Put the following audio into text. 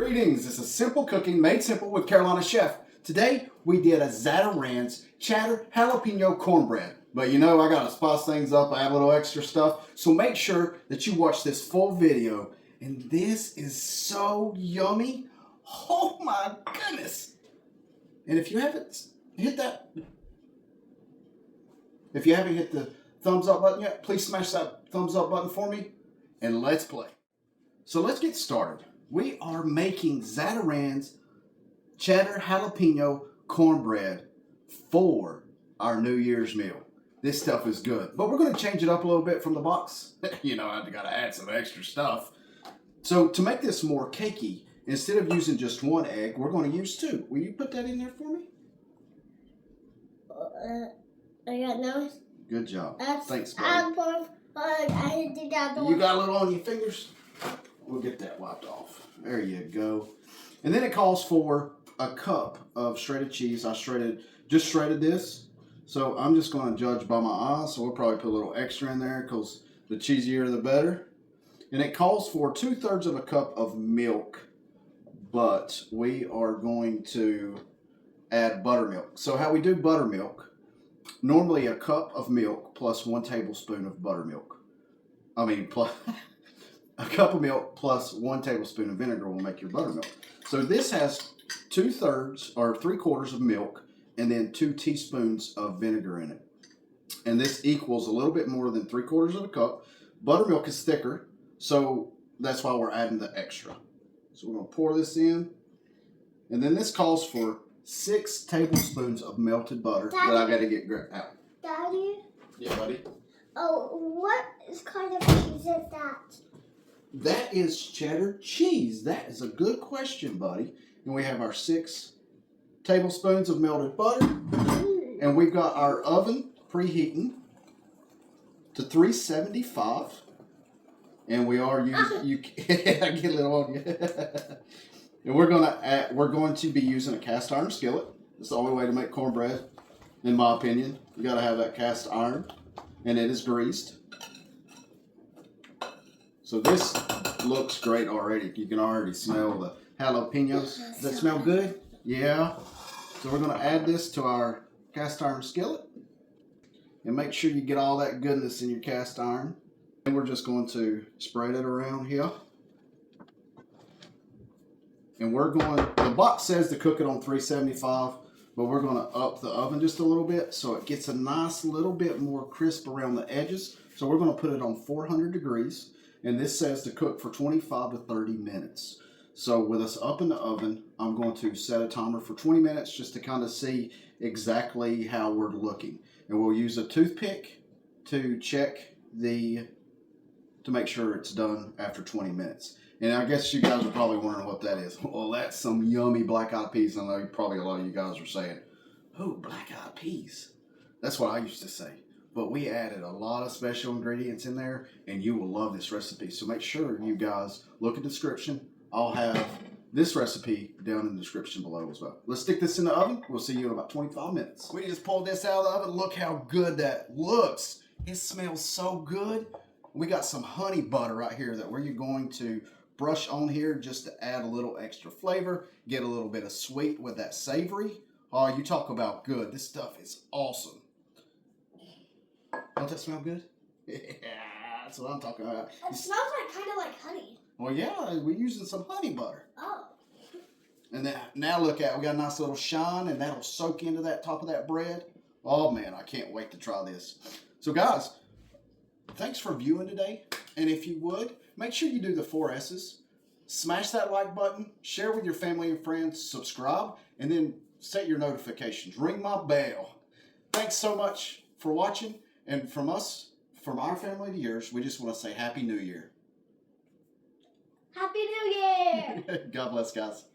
Greetings, this is Simple Cooking, made simple with Carolina Chef. Today, we did a Zatarain's Cheddar Jalapeno Cornbread. But you know, I gotta spice things up, I add a little extra stuff. So make sure that you watch this full video. And this is so yummy. Oh my goodness. And if you haven't hit the thumbs up button yet, please smash that thumbs up button for me. And let's play. So let's get started. We are making Zatarain's Cheddar Jalapeno Cornbread for our New Year's meal. This stuff is good, but we're going to change it up a little bit from the box. You know, I've got to add some extra stuff. So to make this more cakey, instead of using just one egg, we're going to use two. Will you put that in there for me? I got no. Good job. Thanks, buddy. You got a little on your fingers? We'll get that wiped off. There you go. And then it calls for a cup of shredded cheese. I just shredded this. So I'm just going to judge by my eyes. So we'll probably put a little extra in there because the cheesier the better. And it calls for 2/3 of a cup of milk. But we are going to add buttermilk. So how we do buttermilk, normally a cup of milk plus 1 tablespoon of buttermilk. Plus a cup of milk plus 1 tablespoon of vinegar will make your buttermilk. So this has 2/3 or 3/4 of milk and then 2 teaspoons of vinegar in it. And this equals a little bit more than 3/4 of a cup. Buttermilk is thicker, so that's why we're adding the extra. So we're going to pour this in. And then this calls for 6 tablespoons of melted butter that I got to get out. Daddy? Yeah, buddy? Oh, what kind of cheese is that? That is cheddar cheese. That is a good question, buddy. And we have our 6 tablespoons of melted butter. And we've got our oven preheating to 375. And we are using, I get a little on you. And we're going to be using a cast iron skillet. It's the only way to make cornbread, in my opinion. You got to have that cast iron, and it is greased. So this looks great already. You can already smell the jalapenos. Does that smell good? Yeah. So we're going to add this to our cast iron skillet. And make sure you get all that goodness in your cast iron. And we're just going to spread it around here. And the box says to cook it on 375, but we're going to up the oven just a little bit so it gets a nice little bit more crisp around the edges. So we're going to put it on 400 degrees. And this says to cook for 25 to 30 minutes. So with us up in the oven, I'm going to set a timer for 20 minutes just to kind of see exactly how we're looking. And we'll use a toothpick to check to make sure it's done after 20 minutes. And I guess you guys are probably wondering what that is. Well, that's some yummy black-eyed peas. I know probably a lot of you guys are saying, oh, black-eyed peas. That's what I used to say. But we added a lot of special ingredients in there, and you will love this recipe. So make sure you guys look at the description. I'll have this recipe down in the description below as well. Let's stick this in the oven. We'll see you in about 25 minutes. We just pulled this out of the oven. Look how good that looks. It smells so good. We got some honey butter right here that we're going to brush on here just to add a little extra flavor, get a little bit of sweet with that savory. Oh, you talk about good. This stuff is awesome. Don't that smell good? Yeah, that's what I'm talking about. It smells kind of like honey. Well, yeah, we're using some honey butter. Oh. And then now look at it. We got a nice little shine, and that'll soak into that top of that bread. Oh, man, I can't wait to try this. So, guys, thanks for viewing today. And if you would, make sure you do the 4 S's. Smash that like button, share with your family and friends, subscribe, and then set your notifications. Ring my bell. Thanks so much for watching. And from us, from our family to yours, we just want to say Happy New Year. Happy New Year! God bless, guys.